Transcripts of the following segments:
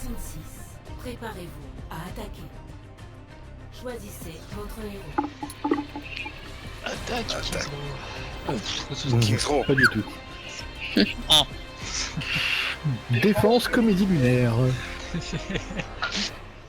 66. Préparez-vous à attaquer. Choisissez votre héros. Attaque. King's Row. Pas du tout. Ah. Défense comédie lunaire.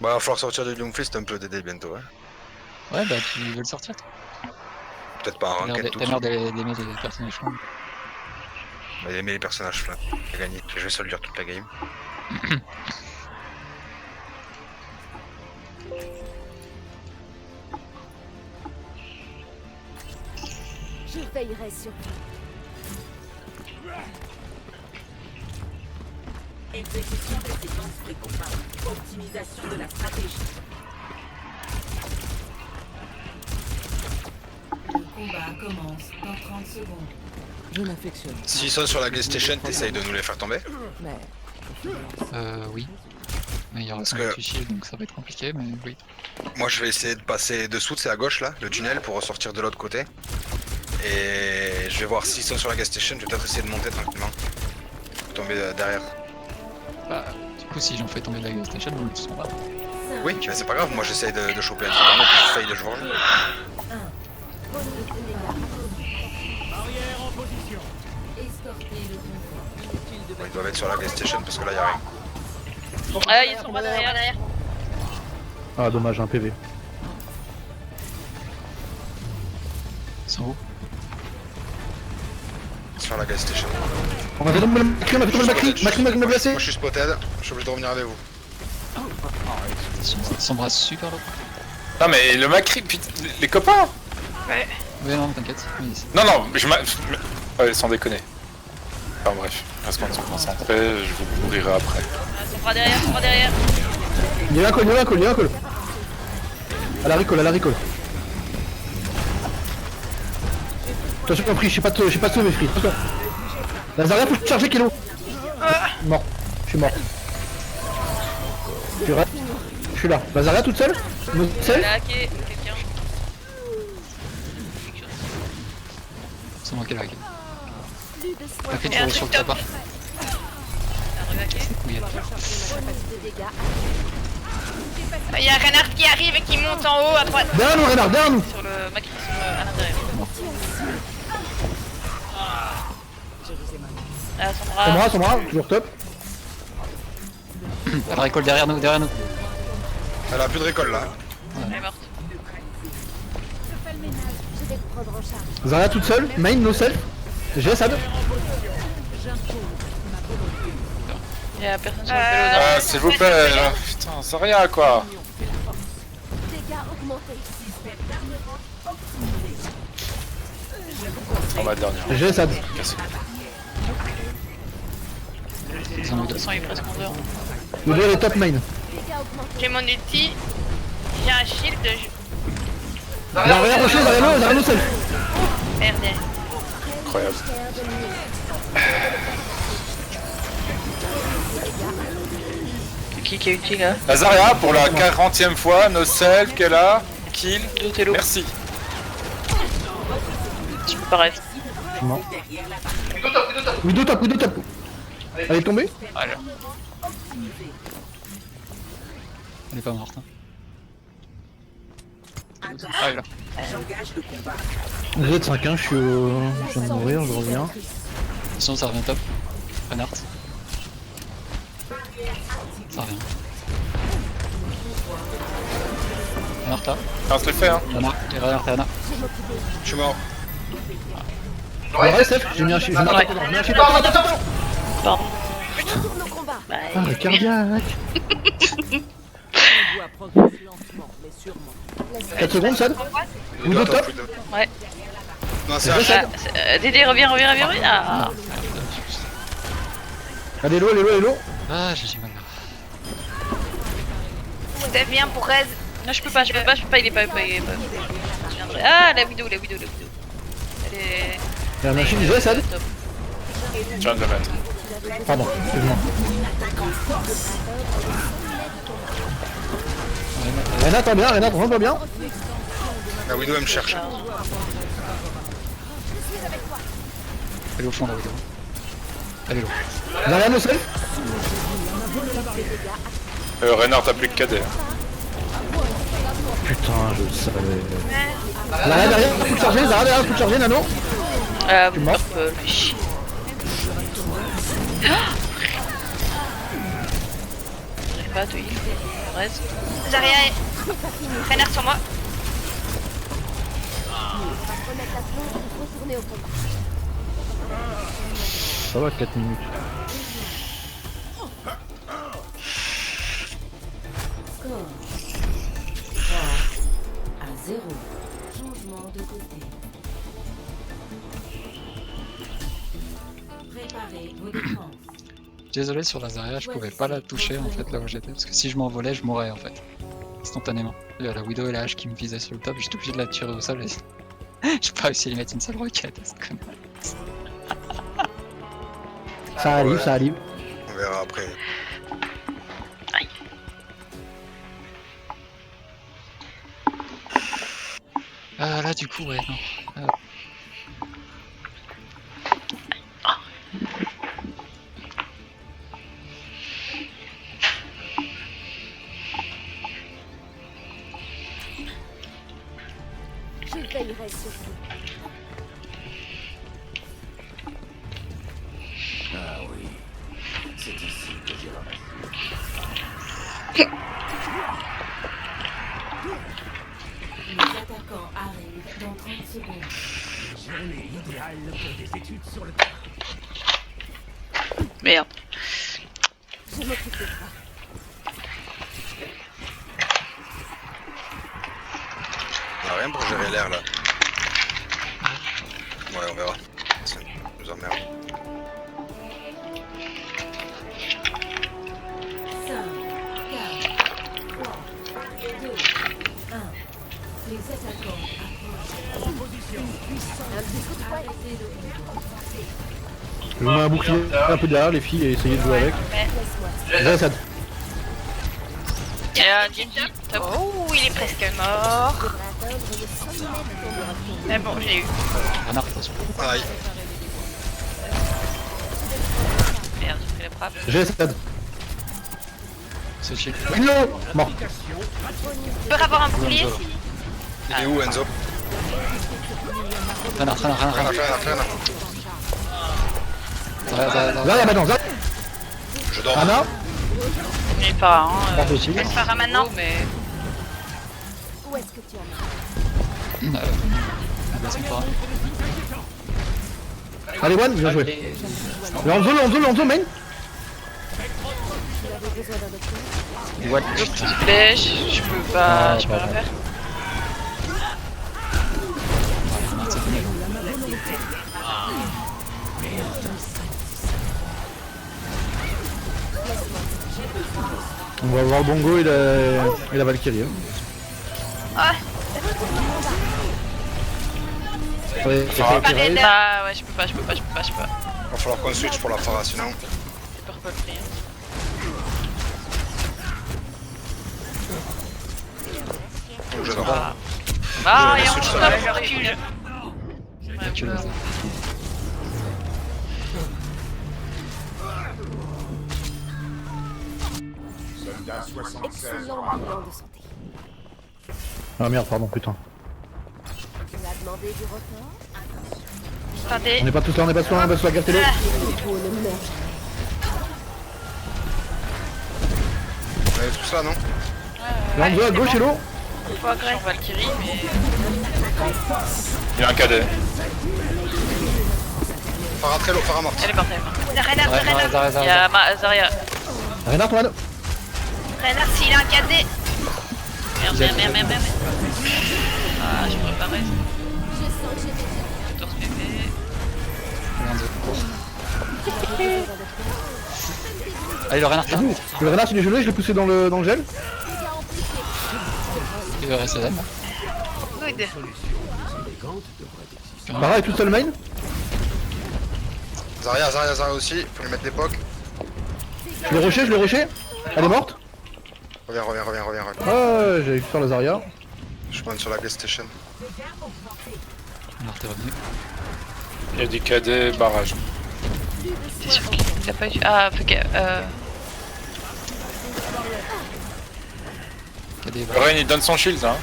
Bah, va falloir sortir du Doomfist un peu d'aider bientôt. Hein. Ouais, bah tu veux le sortir toi. Peut-être pas en ranked tout de T'as l'air suite. d'aimer les personnages flammes. Mais aimer les personnages flammes. J'ai gagné. Je vais se le dire toute la game. Je veillerai sur vous. Exécution des séquences pré-combat. Optimisation de la stratégie. Le combat commence dans 30 secondes. Je m'affectionne. S'ils sont sur la gas station, t'essayes de nous les faire tomber. Mais. Oui. Mais il y aura Parce pas que- de fichier donc ça va être compliqué, mais oui. Moi, je vais essayer de passer dessous, c'est à gauche là, le tunnel, pour ressortir de l'autre côté. Et je vais voir s'ils sont sur la gas station, je vais peut-être essayer de monter tranquillement. Pour tomber derrière. Bah, du coup, si j'en fais tomber de la gas station, ils sont là. Oui, mais c'est pas grave, moi j'essaye de choper un super puis je faille de jouer. Escortez le convoi. Bon, ils doivent être sur la gas station parce que là y'a rien. Ah, ils sont pas derrière. Ah dommage, un PV. Ils sont où? Sur la gas station. On a fait tomber le Macri, on a fait tomber le Macri m'a placé. Moi je suis spotted, je suis obligé de revenir avec vous. Ils s'embrassent super loin. Non mais le Macri, putain, les copains. Ouais. Ouais, non, t'inquiète. Mais... Non, ouais, sans déconner. Enfin bref, reste concentré, je vous couvrirai après. Ah, ils sont pas derrière. Il y a un call, il y a un call. À la recall. Attention compris, je sais pas tout mes free. Attention. Lazaria, faut charger Kilo. Mort. Je suis mort. Je suis là. Lazaria toute seule? Elle a hacké quelqu'un. C'est moi qui ai la hacké. Plus de soins. T'as fait Et un sur le truc top. tapin. Elle a rehacké. Oui, Bonus de dégâts. Il y a un renard qui arrive et qui monte en haut à droite. Derrière nous, Renard, derrière nous. Sur le Macri, à l'intérieur. Ah, son bras. Son bras, toujours top. elle récolte derrière nous. Elle a plus de récolte là. Elle est morte. Je fais le ménage. Je vais le prendre en charge. Zarya toute seule, main, no self. J'ai Sad. Il y a personne sur le vélo. Ah, s'il vous plaît, putain, c'est rien quoi. Dégâts augmentés. On ma dernière. J'ai Sad. Cassé. Ils en ont De deux. toute façon, il est presque en dehors. Le duel est top main. Dégâts augmentés. J'ai mon ulti. J'ai un shield. Zarya rocher, Zarya no self. Merde. Incroyable. Qui est ulti là? Lazaria pour la 40e fois, no self qu'elle a, kill, merci. Tu peux paraître. Je suis mort. Widow top. Elle est tombée? Voilà. Elle est pas morte. Hein. Ah, elle est là. Vous êtes 5-1, je viens de mourir, je reviens. Sinon, ça revient top. Renard. Ça revient. Renard, t'as. On se le fait hein. Renard, t'as Renard. Je suis mort. Ouais, Steph, j'ai mis un shield. Ouais. Pardon. Retourne au combat. Ah, le cardiaque. 4 secondes, Sad. Widow top. Ouais. Non, c'est un J'ai chat. Sad. Dédé, reviens. Ah. Allez, l'eau. Ah, j'ai mal. Steph, viens pour Rez. Non, je peux pas, il est pas. Je viendrai. Ah, la Widow. Elle est. Il y a un shield, j'ai Sad. top. Je viens de le mettre. Pardon, excuse-moi. Renat, t'en bien, rentre bien. La Widow elle me cherche. Elle est au fond, la vidéo. Elle est loin. Zarya no self. Reinhardt t'as plus que KD. Putain, je le savais. Zarya derrière, coup de charger, Zarya derrière, coup de charger, Nano. Vous mort. le chier. J'arrive pas à te heal. Reste. Zarya est. Reinhardt sur moi. Remettre la plonge, il faut tourner au combat. Ça va, 4 minutes. Score 3 à 0. Changement de côté. Préparez vos défenses. Désolé sur la Zarya, je pouvais pas la toucher en fait là où j'étais, parce que si je m'envolais, je mourrais en fait. Instantanément. Il y a la Widow et la hache qui me visaient sur le top, j'étais obligé de la tirer au sol et j'ai pas réussi à lui mettre une seule roquette à ce connard. Ça arrive, ça arrive. On verra après. Là du coup, ouais, non. Je veillerai sur vous. Les attaquants arrivent dans 30 secondes. Merde. Je m'occupe de toi. On a rien pour gérer l'air là. Ouais, on verra. Ça nous emmerde. 5, 4, 3, 2, 1. Les attaquants approchent. Un petit coup de poing. Arrêtez de combat. Je vous mets un bouclier un peu derrière, les filles, et essayez de jouer avec. Laisse-moi. Zarya, ça. Il y a un Genji. Oh, il est presque mort. Je devrais atteindre le sommet de ton miracle. Mais bon, j'ai eu. Renard, attention. Aïe. Merde, j'ai pris la frappe. J'ai Sad. C'est chill. No. Mort. Je peux avoir un bouclier si. Il est où Enzo? Renard. Rien à faire. Zarya maintenant, Zarya. Je dors. Anna. Il est pas, hein. Mort aussi. Elle fera maintenant. Mais. Où est-ce que tu en es? Bah, c'est pas. Allez, One, bien joué. Le Hanzo, main. Tu avais besoin d'un docteur? What? Petite flèche, je peux pas, je peux rien faire. On va voir le Bongo et la Valkyrie. Ah, Ouais, c'est pas fait, raid. Ah ouais, je peux pas. Va falloir qu'on switch pour la Pharah sinon. C'est purple free. Donc je dors. Ah, Je et en switch plus, sur la je recule. Tu l'as. Excellent bilan de santé. Ah merde, pardon, putain. Tu as demandé du report? Attendez. On est pas tous là, on est pas sur la Gartello. Pour le meurtre. On est tous là non? Le Hanzo à gauche, hello. Faut agresser Valkyrie, mais. Il y a un KD. Pharah très low, Pharah morte. Elle est morte, elle est morte. Reinhardt, Zarya. Il y a Zarya. Reinhardt, One. Reinhardt, s'il a un KD. Merde. Ah, je pourrais pas rester. Je sens que j'ai des 14 PV. Allez, le renard, C'est vous. Le Renard, il est gelé, je l'ai poussé dans le gel. il va rester là. Good. Pharah est tout seul main. Zarya aussi, faut lui mettre des pocs. Je l'ai rushé. Elle est morte. Reviens. Ah, j'avais pu faire la Zarya. Je prends sur la gas station. Renard, t'es revenu. Il y a du KD barrage. T'es sûr qu'il a pas eu. Ah, faut que. fait des Le balles. Rain il donne son shield hein.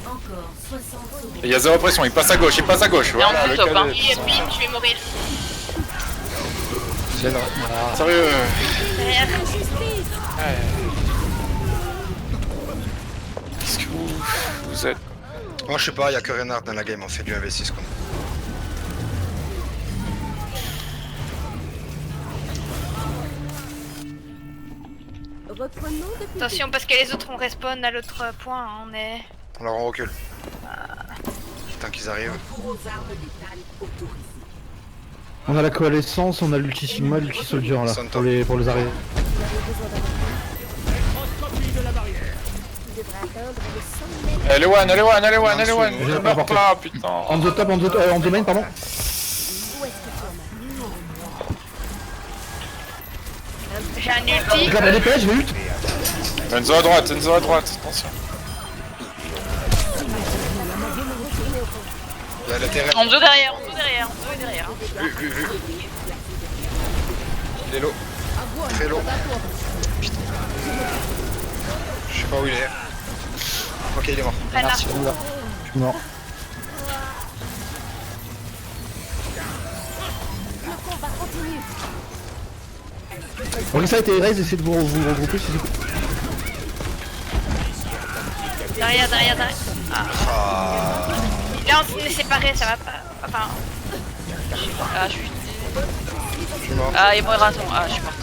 Encore 60 secondes. Il y a zéro pression, il passe à gauche, Il est en Voilà, dessous le top, hein. cadet. Et bim, je vais mourir. J'ai le... Voilà. Sérieux. Derrière. Qu'est-ce que vous êtes? Moi, je sais pas, y'a que Reinhardt dans la game, on fait du 1v6 quoi. Reprenons depuis Attention, parce que les autres on respawn à l'autre point, hein, on est... Alors on recule. Tant qu'ils arrivent. Pour aux armes létales autorisées. On a la coalescence, on a l'ulti Sigma, l'ulti Soldier là, Son pour les arrêts. il devrait atteindre le sommet. Elle est one, elle est one, elle est one, elle est one. J'ai Ne pas meurs porté. pas, putain. On the top, on the main, pardon. Où est-ce que tu en as J'ai un ulti. Je la dépêche, je vais ult. Enzo à droite, attention. Y'a le terrain. En deux derrière, en deux derrière, en deux derrière. Vu. Il est low. Très low. Je sais pas où il est. Ok, il est mort. Reinhardt. Merci. Oula, je suis mort. Le combat continue. Bon, ça a été raise, essayez de vous regrouper si c'est cool. Derrière. Là on est séparés, ça va pas. Enfin. Ah, je suis. Je suis mort. Ah, et moi, raton. Ah, je suis morte.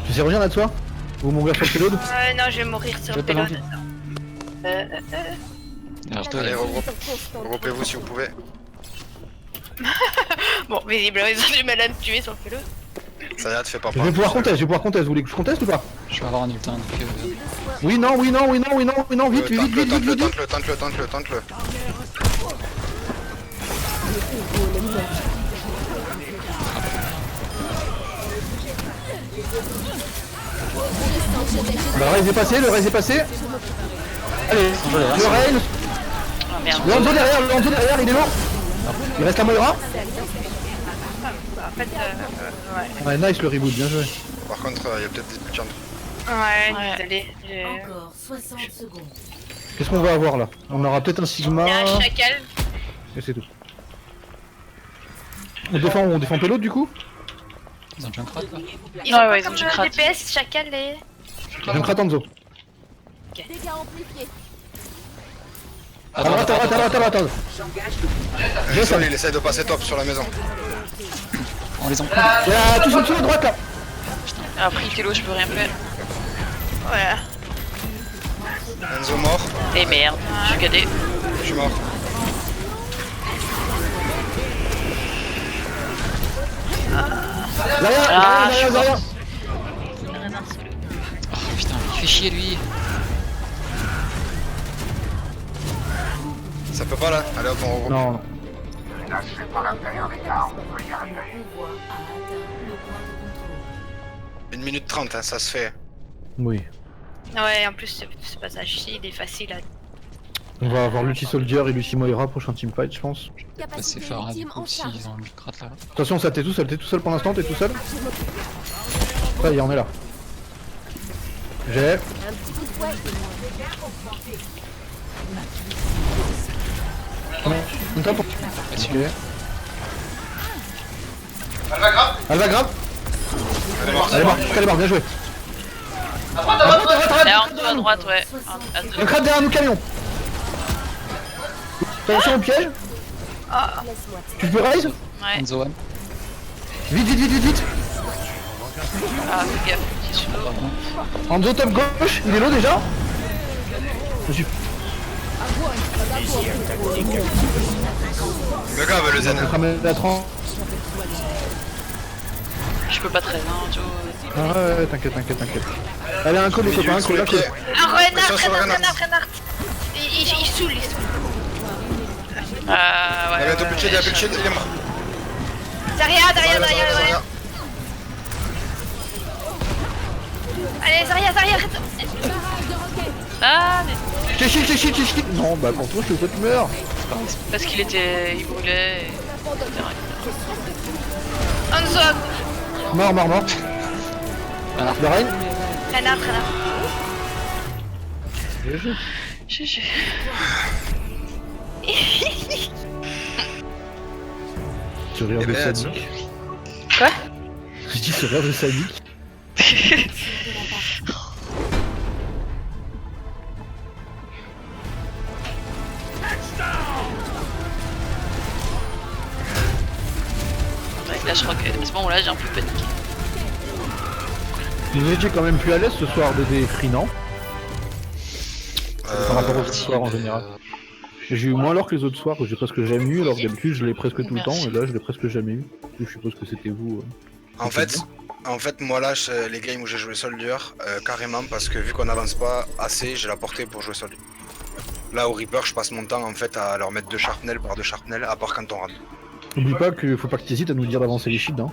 Tu sais revenir là de toi? Ou mourir sur le payload? Non, je vais mourir sur J'ai le pas payload. l'envie. Derrière toi, il y Allez, a- regroupez-vous si vous pouvez. Bon, visiblement, ils ont du mal à me tuer sur le payload. Ça y est, te fais pas Je peur. vais pouvoir contest, vous voulez que je conteste ou pas? Je vais avoir un ult, hein, donc... Oui, non, vite, vite. Tente-le. Le raise est passé. Allez, le raise. Oh merde. Le Hanzo derrière, il est lourd. Il reste la Moira. En fait, ouais. Ouais, nice le reboot, bien joué. Par contre, il y a peut-être des gens. Ouais, désolé. Encore 60 secondes. Qu'est-ce qu'on va avoir là? On aura peut-être un Sigma. Il y a un chacal. Et c'est tout. On défend payload du coup? Ils ont Junkrat, là. Ils ont ils ont du DPS, chacal et... Junkrat Hanzo. Dégâts amplifiés. À droite. Jason, il essaie de passer top sur la maison. On les en prend. Il y a tous en dessous à droite là. Après, Kilo, je peux rien faire. Voilà. Enzo mort. Et merde, je suis cadé. Je suis mort. Derrière. Oh putain, il fait chier lui. Ça peut pas là. Allez hop, on regroupe. Non. Le pouvoir a atteint le point de contrôle. 1 minute 30, hein, ça se fait. Oui. Ouais, en plus, ce passage-ci, il est facile à... On va avoir l'ulti Soldier et l'ulti Moira prochain teamfight je pense. C'est Capacité fort, hein, du ultime coup, en charge. s'ils ont Junkrat là. Attention, ça t'es tout seul pour l'instant, t'es tout seul. Ça y est, on est là. J'ai. Un petit coup de fouet. On tape. Là-dessus. Ok. Elle va grave. Elle est morte. Elle est morte, bien joué. Là, en dessous à droite, ouais. À deux. Junkrat derrière nous camion. Attention au piège. Laisse-moi. Tu peux raise? Ouais. Enzo one. Vite. Ah, fais gaffe, c'est sûr. Hanzo top gauche, il est low déjà. Je suis Le gars veut le zen. cramé à 30. Je peux pas très, hein, tu vois. Ah ouais, t'inquiète. Allez, un call les copains, un Sur call, les un call. pieds. Ah, Pression sur Reinhardt. Reinhardt. Il saoule, Ah, ouais. Il y avait plus de shield, il est mort. Zarya. Zarya. Allez, Zarya, arrête. Ah, mais T'es shield. Non, bah pour toi, je te meurs. parce qu'il était... il brûlait, etc. Hanzo, Mort. Le Rein. Renard, renard. GG. GG. Ce rire Eh de ben, sadique. Quoi? Je dis ce rire de sadique. Ouais, là, je crois que à ce moment-là, j'ai un peu paniqué. Vous étiez quand même plus à l'aise ce soir des free, non? Par rapport aux autres soirs en général. J'ai eu moins l'or que les autres soirs que j'ai presque jamais eu, alors que d'habitude je l'ai presque tout le temps, et là je l'ai presque jamais eu. Je suppose que c'était vous. En fait, moi là, les games où j'ai joué Soldier, carrément, parce que vu qu'on n'avance pas assez, j'ai la portée pour jouer Soldier. Là, au Reaper, je passe mon temps en fait à leur mettre 2 sharpnel par 2 sharpnel, à part quand on rentre. N'oublie pas qu'il faut pas que t'hésites à nous dire d'avancer les shields, hein.